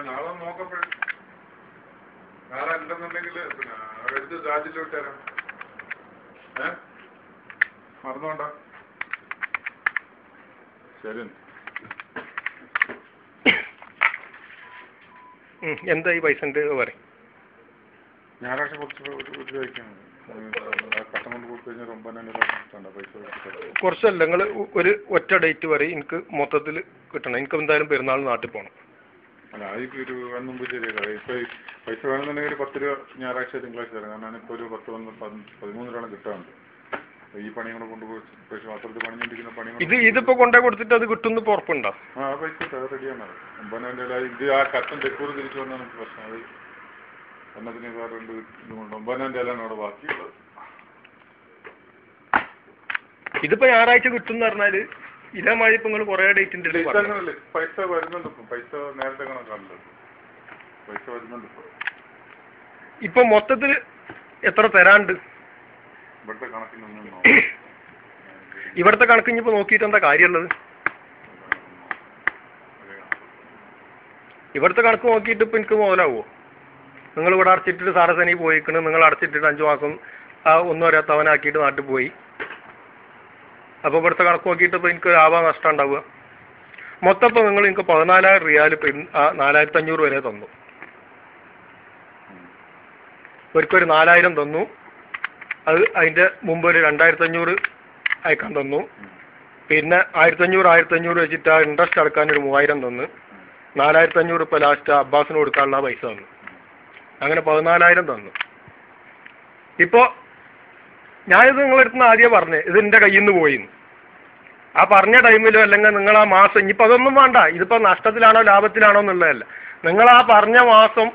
നാളെ നോക്കപ്പെടും. നാളെ ഉണ്ടെന്നുണ്ടെങ്കിൽ പിന്നെ എടുത്ത് ചാർജിലോട്ട് തരാം. മറന്നുകൊണ്ട ശരി. എന്താ ഈ പൈസ പറയും? ഞായറാഴ്ച കുറച്ച് കഴിക്കണം. കട്ടം കൊണ്ട് കൊടുത്തു കഴിഞ്ഞാൽ 9,000 പൈസ. കുറച്ചല്ല, നിങ്ങൾ ഒരു ഒറ്റ ഡേറ്റ് പറയും. എനിക്ക് മൊത്തത്തിൽ കിട്ടണം. എനിക്ക് എന്തായാലും പെരുന്നാൾ നാട്ടിൽ പോകണം. അല്ല, അതിപ്പോൾ ഒരു മുമ്പ് ശരിയല്ല. ഇപ്പോൾ പൈസ വേണമെന്നുണ്ടെങ്കിൽ 10 രൂപ ഞായറാഴ്ച തിങ്കളാഴ്ച തരാം. കാരണം ഇപ്പോൾ ഒരു 13 രൂപ കിട്ടാറുണ്ട്. ഈ പണി കൂടെ കൊണ്ടുപോയി അത്രത്തിൽ പണിഞ്ഞിരിക്കുന്ന പണി ഇതിപ്പോ കൊണ്ടേ കൊടുത്തിട്ട് അത് കിട്ടുന്ന ഉറപ്പുണ്ടോ? ആ പൈസ അത് റെഡിയാണ്. 9,000 ഇത് ആ കട്ടൻ തെക്കൂർ തിരിച്ചു വന്നാൽ നമുക്ക് പ്രശ്നം. അത് എണ്ണത്തിന് വേറെ 9,000 അവിടെ ബാക്കിയുള്ളത്. ഇതിപ്പോ ഞായറാഴ്ച കിട്ടും പറഞ്ഞാല് ഇതേമാതിരി ഇപ്പൊ നിങ്ങൾ കുറെ ഡേറ്റിന്റെ പൈസ വരുന്നുണ്ട്. ഇപ്പം പൈസ നേരത്തെ കണക്കാണല്ലോ. പൈസ വരുന്നുണ്ട് ഇപ്പൊ മൊത്തത്തിൽ എത്ര തരാണ്ട്? ഇവിടുത്തെ കണക്കിനൊന്നും ഇവിടുത്തെ കണക്ക് ഇനിയിപ്പോ നോക്കിയിട്ട് എന്താ കാര്യമുള്ളത്? ഇവിടുത്തെ കണക്ക് നോക്കിയിട്ട് ഇപ്പൊ എനിക്ക് മുതലാവോ? നിങ്ങൾ ഇവിടെ അടച്ചിട്ടിട്ട് സാറസനി പോയിക്കണ്. നിങ്ങൾ അടച്ചിട്ടിട്ട് 5 മാസം ഒന്നും അറിയാത്തവനാക്കിയിട്ട് നാട്ടിൽ പോയി. അപ്പോൾ ഇവിടുത്തെ കണക്ക് നോക്കിയിട്ട് ഇപ്പോൾ എനിക്ക് ലാഭം നഷ്ടം ഉണ്ടാവുക. മൊത്തം ഇപ്പോൾ നിങ്ങൾ എനിക്ക് 14,000 റിയാൽ 4,500 വരെ തന്നു. ഒരിക്കൊരു 4,000 തന്നു. അത് അതിൻ്റെ മുമ്പ് ഒരു 2,500 അയക്കാൻ തന്നു. പിന്നെ 1,500 വെച്ചിട്ട് ആ ഇൻട്രസ്റ്റ് അടക്കാൻ ഒരു 3,000 തന്നു. 4,500 ഇപ്പോൾ ലാസ്റ്റ് അബ്ബാസിന് കൊടുക്കാനുള്ള പൈസ തന്നു. അങ്ങനെ 14,000 തന്നു. ഇപ്പോൾ ഞാനിത് നിങ്ങളെടുത്ത് നിന്ന് ആദ്യം പറഞ്ഞേ ഇത് എൻ്റെ കയ്യിൽ നിന്ന് പോയിന്ന്. ആ പറഞ്ഞ ടൈമിലോ അല്ലെങ്കിൽ നിങ്ങൾ ആ മാസം ഇനിയിപ്പോൾ അതൊന്നും വേണ്ട. ഇതിപ്പോൾ നഷ്ടത്തിലാണോ ലാഭത്തിലാണോ എന്നുള്ളതല്ല. നിങ്ങൾ ആ പറഞ്ഞ മാസം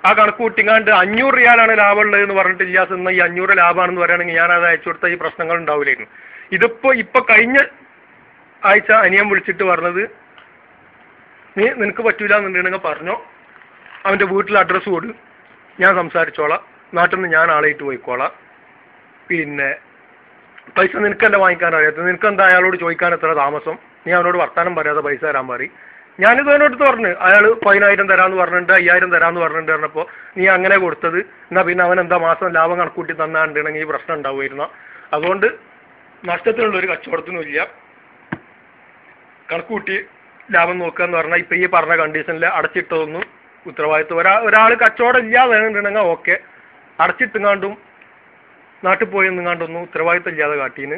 ആ കണക്ക് കൂട്ടിങ്ങാണ്ട് 500 റിയാലാണ് ലാഭമുള്ളത് എന്ന് പറഞ്ഞിട്ട് ഇല്ലാസ് ഇന്ന് ഈ 500 ലാഭമാണെന്ന് പറയുകയാണെങ്കിൽ ഞാനത് അയച്ചു കൊടുത്ത ഈ പ്രശ്നങ്ങൾ ഉണ്ടാവില്ലായിരുന്നു. ഇപ്പൊ കഴിഞ്ഞ ആഴ്ച അനിയൻ വിളിച്ചിട്ട് പറഞ്ഞത് നിനക്ക് പറ്റൂല എന്നുണ്ടെങ്കിൽ പറഞ്ഞോ, അവൻ്റെ വീട്ടിൽ അഡ്രസ്സ് കൊടു, ഞാൻ സംസാരിച്ചോളാം, നാട്ടിൽ നിന്ന് ഞാൻ ആളായിട്ട് പോയിക്കോളാം. പിന്നെ പൈസ നിനക്കല്ല വാങ്ങിക്കാൻ അറിയാത്തത്, നിനക്കെന്താ അയാളോട് ചോദിക്കാൻ എത്ര താമസം? നീ അവനോട് വർത്താനം പറയാതെ പൈസ തരാൻ പറയും. ഞാനിത് അവനോട് പറഞ്ഞു. അയാൾ 10,000 തരാമെന്ന് പറഞ്ഞിട്ടുണ്ട്, 5,000 തരാമെന്ന് പറഞ്ഞിട്ടുണ്ട്. പറഞ്ഞപ്പോൾ നീ അങ്ങനെ കൊടുത്തത് എന്നാൽ പിന്നെ അവൻ എന്താ മാസം ലാഭം കണക്കൂട്ടി തന്നാണ്ടെങ്കിൽ ഈ പ്രശ്നം ഉണ്ടാവുമായിരുന്നോ? അതുകൊണ്ട് നഷ്ടത്തിനുള്ളൊരു കച്ചവടത്തിനും ഇല്ല. കണക്കൂട്ടി ലാഭം നോക്കുക എന്ന് പറഞ്ഞാൽ ഇപ്പം ഈ പറഞ്ഞ കണ്ടീഷനിൽ അടച്ചിട്ടതൊന്നും ഉത്തരവാദിത്വം ഒരാൾ കച്ചവടം ഇല്ലാതെ ഉണ്ടെങ്കിൽ ഓക്കെ. അടച്ചിട്ടുങ്ങാണ്ടും നാട്ടിൽ പോയി നിങ്ങാണ്ടൊന്നും ഉത്തരവാദിത്തം ഇല്ലാതെ കാട്ടീന്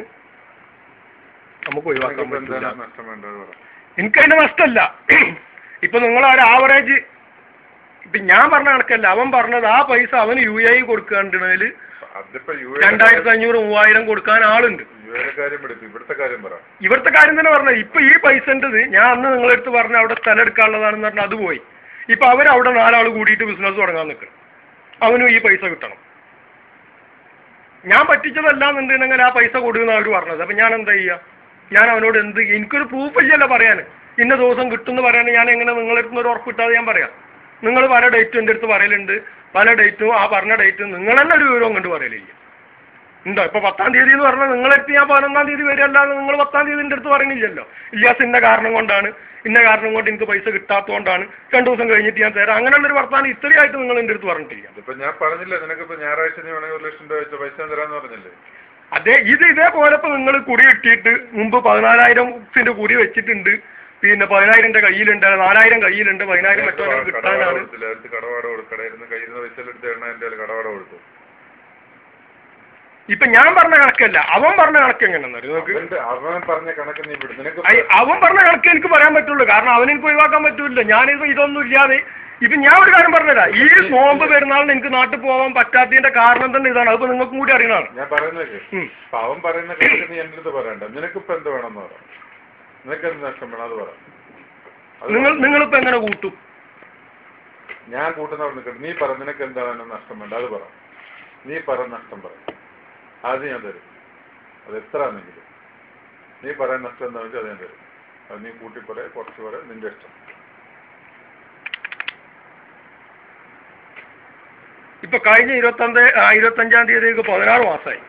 നമുക്ക് ഒഴിവാക്കാൻ പറ്റില്ല. എനിക്കതിന്റെ നഷ്ടമല്ല. ഇപ്പൊ നിങ്ങൾ ഒരു ആവറേജ് ഇപ്പൊ ഞാൻ പറഞ്ഞ കണക്കല്ല, അവൻ പറഞ്ഞത് ആ പൈസ അവന് UAE കൊടുക്കാണ്ടെങ്കിൽ 2,500 3,000 കൊടുക്കാൻ ആളുണ്ട്. ഇവിടുത്തെ കാര്യം തന്നെ പറഞ്ഞത്. ഇപ്പൊ ഈ പൈസൻ്റെത് ഞാൻ അന്ന് നിങ്ങളെടുത്ത് പറഞ്ഞ അവിടെ സ്ഥലം എടുക്കാനുള്ളതാണെന്ന് പറഞ്ഞാൽ അത് പോയി. ഇപ്പൊ അവരവിടെ 4 ആൾ കൂടിയിട്ട് ബിസിനസ് തുടങ്ങാൻ നിൽക്കണം. അവനും ഈ പൈസ കിട്ടണം. ഞാൻ പറ്റിച്ചതല്ലാന്നുണ്ടെങ്കിൽ ആ പൈസ കൊടുക്കുന്ന അവർ പറഞ്ഞത്. അപ്പൊ ഞാൻ എന്താ ചെയ്യുക? ഞാൻ അവനോട് എനിക്കൊരു പ്രൂഫ് ഇല്ലല്ലോ പറയാൻ. ഇന്ന ദിവസം കിട്ടുമെന്ന് പറയാൻ ഞാൻ എങ്ങനെ നിങ്ങളെടുത്ത് ഒരു ഉറപ്പ് കിട്ടാതെ ഞാൻ പറയാം? നിങ്ങൾ പല ഡേറ്റും എൻ്റെ അടുത്ത് പറയലുണ്ട്. പല ഡേറ്റും ആ പറഞ്ഞ ഡേറ്റും നിങ്ങൾ തന്നെ ഒരു വിവരവും കൊണ്ട് പറയലില്ല. ഉണ്ടോ? ഇപ്പൊ 10-ാം തീയതി എന്ന് പറഞ്ഞാൽ നിങ്ങളെടുത്ത് ഞാൻ 11-ാം തീയതി വരികയല്ലാതെ നിങ്ങൾ 10-ാം തീയതി എൻ്റെ അടുത്ത് പറയുന്നില്ലല്ലോ. ഇല്ലാസ് ഇന്ന കാരണം കൊണ്ടാണ്, ഇന്ന കാരണം കൊണ്ട് എനിക്ക് പൈസ കിട്ടാത്തതുകൊണ്ടാണ്, 2 ദിവസം കഴിഞ്ഞിട്ട് ഞാൻ തരാം, അങ്ങനെയുള്ളൊരു വർത്താനം ഇത്രയായിട്ട് നിങ്ങൾ എൻ്റെ അടുത്ത് പറഞ്ഞിട്ടില്ല. ഇപ്പൊ ഞാൻ പറഞ്ഞില്ല നിനക്കിപ്പോ ഞായറാഴ്ച നീ വേണമെങ്കിൽ 1,00,000 രൂപ വെച്ച പൈസ തരാന്ന് പറഞ്ഞില്ലേ? അതെ, ഇതേപോലെ ഇപ്പൊ നിങ്ങൾ കുറി കിട്ടിയിട്ട് മുമ്പ് 14,000 കുറി വെച്ചിട്ടുണ്ട്. പിന്നെ 10,000 കയ്യിലുണ്ട്, 4,000 കയ്യിലുണ്ട്, 10,000 മറ്റൊരാൾ കിട്ടാനാണ്. ഇപ്പൊ ഞാൻ പറഞ്ഞ കണക്കല്ല, അവൻ പറഞ്ഞ കണക്ക് എങ്ങനെയാണെന്ന് അവൻ പറഞ്ഞ കണക്ക് എനിക്ക് പറയാൻ പറ്റുള്ളൂ. കാരണം അവനെനിക്ക് ഒഴിവാക്കാൻ പറ്റൂല്ലോ. ഞാനിപ്പോ ഇതൊന്നും ഇല്ലാതെ ഇപ്പൊ ഞാൻ ഒരു കാര്യം പറഞ്ഞുതരാം. ഈ നോമ്പ് പെരുന്നാളിന് എനിക്ക് നാട്ടിൽ പോകാൻ പറ്റാത്തതിന്റെ കാരണം തന്നെ ഇതാണ്. അതിപ്പോ നിങ്ങൾക്കും കൂടി അറിയണതാണ്. ഞാൻ പറയുന്നത് അവൻ പറയുന്ന കണക്ക് നീ എൻ്റെ അടുത്ത് പറയണ്ട. നിനക്കിപ്പോ എന്ത് വേണമെന്ന് പറയാം. നിനക്ക് എന്ത് നഷ്ടം വേണം അത് പറയാം. നിങ്ങളിപ്പോ എങ്ങനെ കൂട്ടും? ഞാൻ കൂട്ടുന്നവിടെ നിൽക്കട്ടെ. നീ പറ, നിനക്ക് എന്താണ് നഷ്ടം വേണ്ട അത് പറ. നീ പറ, നഷ്ടം പറ. ആദ്യം ഞാൻ തരും. അത് എത്ര ആണെങ്കിലും നീ പറയാൻ നഷ്ടം എന്താ വെച്ചാൽ അത് ഞാൻ തരും. അത് നീ കൂട്ടി പറയാ, കുറച്ച് പറയാ, നിന്റെ ഇഷ്ടം. ഇപ്പൊ കഴിഞ്ഞ 25-ാം തീയതിക്ക് 16 മാസമായി.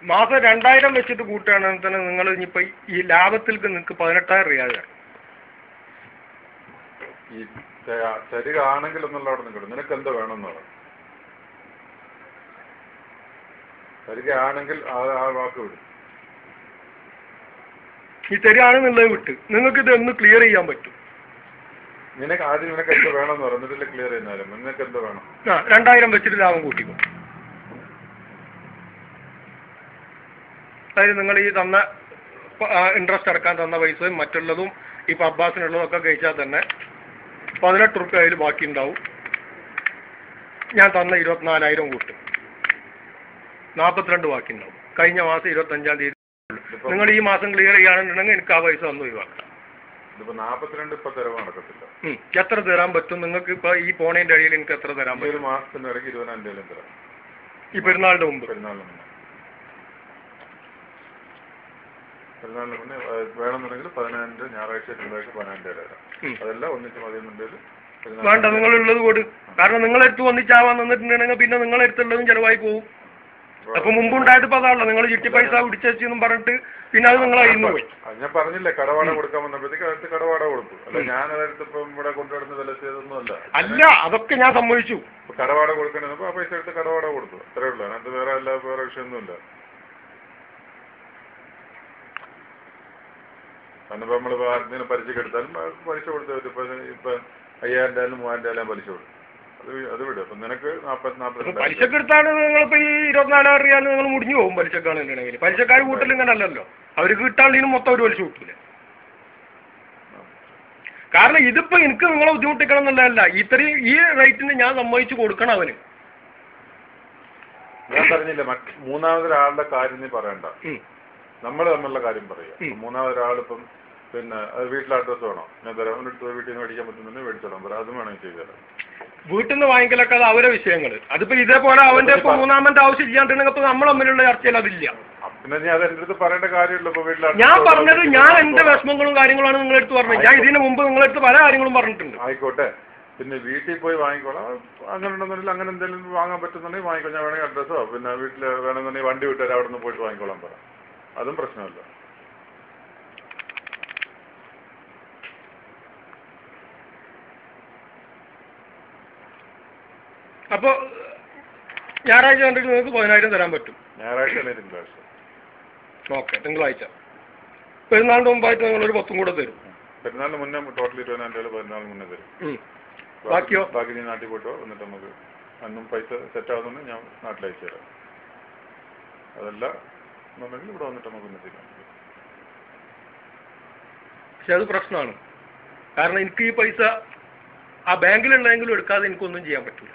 മാസം 2000 വെച്ചിട്ട് കൂട്ടുകയാണെങ്കിൽ തന്നെ നിങ്ങൾ ഇനിയിപ്പോൾ ഈ ലാഭത്തിലേക്ക് നിങ്ങൾക്ക് 18,000 റിയാൽ. ഈ ശരിയാണെങ്കിൽ ഒന്നുള്ള അവിടെ നിൽക്കട്ടെ. നിനക്ക് എന്താ വേണമെന്ന് പറ. ശരിയാണെങ്കിൽ ആ വാക്ക് വിടും. ഈ ശരിയാണെന്നുള്ളത് വിട്ട് നിങ്ങൾക്ക് ഇത് ഒന്ന് ക്ലിയർ ചെയ്യാൻ പറ്റും. ആദ്യം നിനക്ക് എന്താ വേണമെന്ന് പറ, എന്നിട്ടല്ലേ ക്ലിയർ ചെയ്യുന്നാലും. നിനക്ക് എന്താ വേണം? 2000 വെച്ചിട്ട് ലാഭം കൂട്ടിക്കും. അതായത് നിങ്ങൾ ഈ തന്ന ഇൻട്രസ്റ്റ് അടക്കാൻ തന്ന പൈസയും മറ്റുള്ളതും ഇപ്പം അബ്ബാസിനുള്ളതും ഒക്കെ കഴിച്ചാൽ തന്നെ 18 റുപ്യ അതിൽ ബാക്കി ഉണ്ടാവും. ഞാൻ തന്ന 24,000 കൂട്ടും, 42 ബാക്കി ഉണ്ടാവും. കഴിഞ്ഞ മാസം 25-ാം തീയതി നിങ്ങൾ ഈ മാസം ക്ലിയർ ചെയ്യുകയാണെന്നുണ്ടെങ്കിൽ എനിക്ക് ആ പൈസ ഒന്ന് ഒഴിവാക്കാം. ഇതിപ്പോ 42 ഇപ്പൊ തരാൻ നടക്കത്തില്ല. എത്ര തരാൻ പറ്റും നിങ്ങൾക്ക്? ഇപ്പൊ ഈ പോണേന്റെ അടിയിൽ എനിക്ക് എത്ര തരാൻ പറ്റും? ഒരു മാസത്തിന്റെ ഇടയ്ക്ക് 20,000 തരാം. ഈ പെരുന്നാളിന്റെ മുമ്പ്. പെരുന്നാളിന് മുന്നേ വേണമെന്നുണ്ടെങ്കിൽ 15 ഞായറാഴ്ച തിങ്കളാഴ്ച 15 തരാം. അതെല്ലാം ഒന്നിച്ച് മതിയെന്നുണ്ടെങ്കിൽ വേണ്ട, നിങ്ങളുള്ളത് കൊടു. കാരണം നിങ്ങളെടുത്ത് ഒന്നിച്ചാവാൻ നിന്നിട്ടുണ്ടെങ്കിൽ പിന്നെ നിങ്ങളെടുത്തുള്ളതും ചെലവായി പോകും. അപ്പൊ മുമ്പുണ്ടായത് ഇപ്പൊ അതാണല്ലോ, നിങ്ങൾ ചിട്ടി പൈസ പിടിച്ചെന്നും പറഞ്ഞിട്ട് പിന്നെ അത് നിങ്ങൾ അയിന്ന് പോയി. ഞാൻ പറഞ്ഞില്ലേ, കടവാട കൊടുക്കാൻ വന്നപ്പോഴത്തേക്ക് അടുത്ത് കടവാട കൊടുത്തു. അല്ല ഞാൻ അതെടുത്ത് ഇപ്പം ഇവിടെ കൊണ്ടുവരുന്ന വില ചെയ്തൊന്നും അല്ല. അതൊക്കെ ഞാൻ സമ്മതിച്ചു. കടവാട കൊടുക്കണപ്പോ ആ പൈസ എടുത്ത് കടവാട കൊടുത്തു. അത്രേ ഉള്ളൂ. അതിനകത്ത് വേറെ വിഷയമൊന്നുമില്ല. കാരണം ഇപ്പൊ നമ്മള് ആദ്യം പലിശക്ക് എടുത്താലും പലിശ കൊടുത്തു. ഇപ്പൊ 5,000 3,000 പലിശ കൊടുക്കും. അത് വിടും. അപ്പൊ നിനക്ക് 40 പലിശക്ക് എടുത്താണ് നിങ്ങളിപ്പോ ഈ 24,000 റിയാൽ നിങ്ങൾ മുടിഞ്ഞു പോകും. പലിശക്കാണെന്നുണ്ടെങ്കിൽ പലിശക്കാർ കൂട്ടൽ ഇങ്ങനെ അല്ലല്ലോ. അവർക്ക് കിട്ടാൻ മൊത്തം ഒരു പലിശ കൂട്ടില്ല. കാരണം ഇതിപ്പോ എനിക്ക് നിങ്ങളെ ബുദ്ധിമുട്ടിക്കണം എന്നുള്ളതല്ല, ഇത്രയും ഈ റേറ്റിന് ഞാൻ സമ്മതിച്ചു കൊടുക്കണം അവന്. ഞാൻ പറഞ്ഞില്ല, മൂന്നാമതൊരാളുടെ കാര്യം നീ പറയണ്ട, നമ്മൾ തമ്മിലുള്ള കാര്യം പറയുക. മൂന്നാമതൊരാളിപ്പം പിന്നെ അത് വീട്ടിൽ അഡ്രസ് വേണോ, ഞാൻ തരാം. അവനെടുത്ത് വീട്ടിൽ നിന്ന് മേടിക്കാൻ പറ്റുന്നുണ്ടെങ്കിൽ മേടിച്ചോളാം പറയാം. അതും വേണമെങ്കിൽ ചെയ്തുതരാം. വീട്ടിൽ നിന്ന് വാങ്ങിക്കലൊക്കെ അത് അവരെ വിഷയങ്ങൾ. അതിപ്പോ ഇതേപോലെ അവന്റെ ഇപ്പൊ മൂന്നാമത്തെ ആവശ്യം ചെയ്യാണ്ടെങ്കിൽ ഇപ്പൊ നമ്മൾ തമ്മിലുള്ള ചർച്ചയിൽ അതില്ല. പിന്നെ ഞാൻ അതെന്റെ അടുത്ത് പറയേണ്ട കാര്യമുള്ളൂ. ഇപ്പൊ വീട്ടിൽ ഞാൻ പറഞ്ഞത് ഞാൻ എന്റെ വിഷമങ്ങളും കാര്യങ്ങളാണ് നിങ്ങളെടുത്ത് പറഞ്ഞത്. ഞാൻ ഇതിന് മുമ്പ് നിങ്ങളെടുത്ത് പല കാര്യങ്ങളും പറഞ്ഞിട്ടുണ്ട്. ആയിക്കോട്ടെ. പിന്നെ വീട്ടിൽ പോയി വാങ്ങിക്കോളാം. അങ്ങനെ ഉണ്ടെന്നുണ്ടെങ്കിൽ അങ്ങനെ എന്തെങ്കിലും വാങ്ങാൻ പറ്റുന്നുണ്ടെങ്കിൽ വാങ്ങിക്കോ. ഞാൻ വേണമെങ്കിൽ അഡ്രസ്സോ പിന്നെ വീട്ടിൽ വേണമെന്നുണ്ടെങ്കിൽ വണ്ടി വിട്ടുതരാം, അവിടെ നിന്ന് പോയിട്ട് വാങ്ങിക്കോളാൻ പറയാം. അതും പ്രശ്നമല്ല. അപ്പൊ ഞായറാഴ്ച കണ്ടിട്ട് നിങ്ങൾക്ക് 10,000 തരാൻ പറ്റും. ഞായറാഴ്ച അല്ലെ തിങ്കളാഴ്ച? ഓക്കെ, തിങ്കളാഴ്ച. പെരുന്നാളിന്റെ മുമ്പായിട്ട് നിങ്ങളൊരു 10 കൂടെ തരും. പെരുന്നാളിന് മുന്നേ ടോട്ടൽ 20,000 പെരുന്നാളിന് മുന്നേ തരും. ബാക്കിയോ? ബാക്കി നീ നാട്ടിൽ പോയിട്ടോ. എന്നിട്ട് നമുക്ക് അന്നും പൈസ സെറ്റ് ആവുന്നുണ്ട് ഞാൻ നാട്ടിൽ അയച്ചു തരാം. അതല്ല എന്നുണ്ടെങ്കിൽ ഇവിടെ വന്നിട്ട് നമുക്ക് ഉന്നതിക്കാം. പക്ഷെ അത് പ്രശ്നമാണ്. കാരണം എനിക്ക് ഈ പൈസ ആ ബാങ്കിലുള്ളതെങ്കിലും എടുക്കാതെ എനിക്കൊന്നും ചെയ്യാൻ പറ്റില്ല.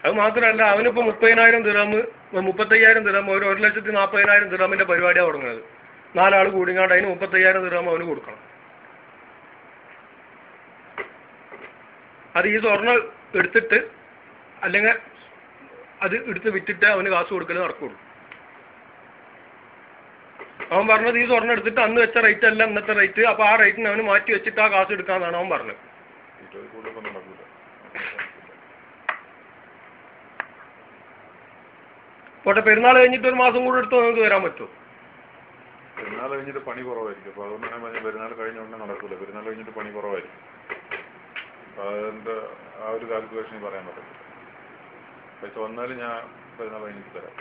അത് മാത്രമല്ല, അവനിപ്പോൾ 30,000 ദിർഹം 35,000 ദിർഹം ഒരു 1,40,000 ദിർഹമിന്റെ പരിപാടിയാണ് തുടങ്ങുന്നത്. 4 ആൾ കൂടിങ്ങാണ്ട് അതിന് 35,000 ദിർഹം അവന് കൊടുക്കണം. അത് ഈ സ്വർണ്ണം എടുത്തിട്ട് അല്ലെങ്കിൽ അത് എടുത്ത് വിറ്റിട്ട് അവന് കാശ് കൊടുക്കൽ നടക്കുള്ളൂ. അവൻ പറഞ്ഞത് ഈ സ്വർണ്ണം എടുത്തിട്ട് അന്ന് വെച്ച റേറ്റ് അല്ല ഇന്നത്തെ റേറ്റ്, അപ്പൊ ആ റേറ്റിന് അവന് മാറ്റി വെച്ചിട്ട് ആ കാശ് എടുക്കാന്നാണ് അവൻ പറഞ്ഞത്. പോട്ടെ, പെരുന്നാൾ കഴിഞ്ഞിട്ട് ഒരു മാസം കൂടെ എടുത്ത് നിങ്ങൾക്ക് വരാൻ പറ്റുമോ? പെരുന്നാൾ കഴിഞ്ഞിട്ട് പണി കുറവായിരിക്കും. അപ്പൊ അതുകൊണ്ടാണ് പെരുന്നാൾ കഴിഞ്ഞ ഉടനെ നടക്കൂല. പെരുന്നാൾ കഴിഞ്ഞിട്ട് പണി കുറവായിരിക്കും. അപ്പൊ അതിന്റെ ആ ഒരു കാൽക്കുലേഷൻ പറയാൻ പറ്റത്തില്ല. പൈസ വന്നാലും ഞാൻ പെരുന്നാൾ കഴിഞ്ഞിട്ട് തരാം.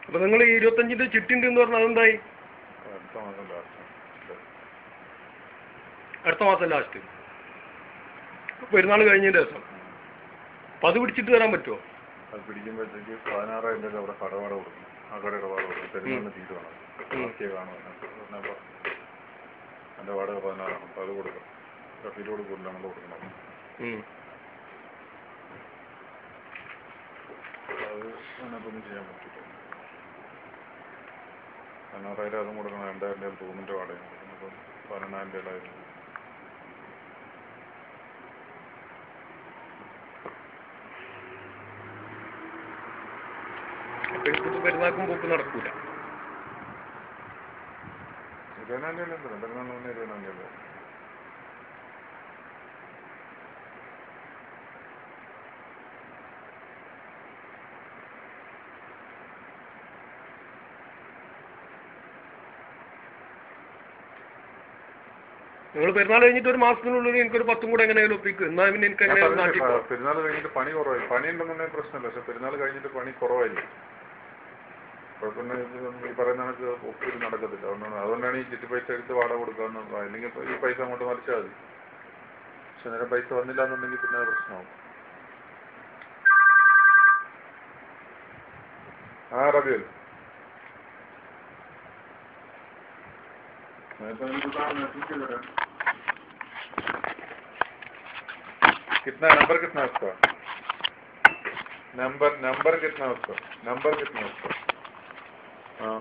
അപ്പൊ നിങ്ങൾ ഈ 25ന്റെ ചിട്ടുണ്ട് എന്ന് പറഞ്ഞാൽ അതെന്തായി? അടുത്ത മാസം ലാസ്റ്റ് പെരുന്നാൾ കഴിഞ്ഞതിന്റെ ദിവസം. അപ്പൊ അത് പിടിച്ചിട്ട് തരാൻ പറ്റുമോ? അത് പിടിക്കുമ്പോഴത്തേക്ക് 16,000 രൂപ അവിടെ കടവാട കൊടുക്കണം. ആ കട ഇടപാട് കൊടുക്കും. പെരുന്നാളിന് തീറ്റ വേണം. കാണും. എൻ്റെ വാടക 16 ആണ്. അപ്പോൾ അത് കൊടുക്കണം. കഫീലോട് കൂടുതൽ നമ്മൾ കൊടുക്കണം. അത് അതിനകത്തൊന്നും ചെയ്യാൻ പറ്റില്ല. 16,000 അതും കൊടുക്കണം. 2,000 രൂപ റൂമിൻ്റെ വാടകയും കൊടുക്കണം. അപ്പോൾ 12,000 രൂപ. പെരുന്നാക്കും പോക്ക് നടക്കൂല. 20,000 രൂപ ഉണ്ട്. പെരുന്നാളിന് മുന്നേ 20,000 രൂപ. നിങ്ങൾ പെരുന്നാൾ കഴിഞ്ഞിട്ട് ഒരു മാസത്തിനുള്ളിൽ എനിക്കൊരു 10 കൂടെ എങ്ങനെയാലും ഒപ്പിക്കും. എന്നാൽ പിന്നെ എനിക്ക് എങ്ങനെയാലും പെരുന്നാൾ കഴിഞ്ഞിട്ട് പണി കുറവായി. പണി ഉണ്ടെന്നുണ്ടെങ്കിൽ പ്രശ്നമില്ല. പക്ഷെ പെരുന്നാൾ കഴിഞ്ഞിട്ട് പണി കുറവായില്ല. കുഴപ്പമില്ല. ഈ പറയുന്ന കണക്ക് ഒപ്പിട്ട് നടക്കത്തില്ല. അതുകൊണ്ടാണ് ഈ ചിട്ടി പൈസ എടുത്ത് വാടക കൊടുക്കാമെന്ന്. അല്ലെങ്കിൽ ഈ പൈസ അങ്ങോട്ട് മറിച്ചാൽ മതി. പക്ഷെ നേരെ പൈസ വന്നില്ല എന്നുണ്ടെങ്കിൽ പിന്നെ അത് പ്രശ്നമാവും. ആ റബിയൽ कितना नंबर कितना उसका नंबर कितना उसका हाँ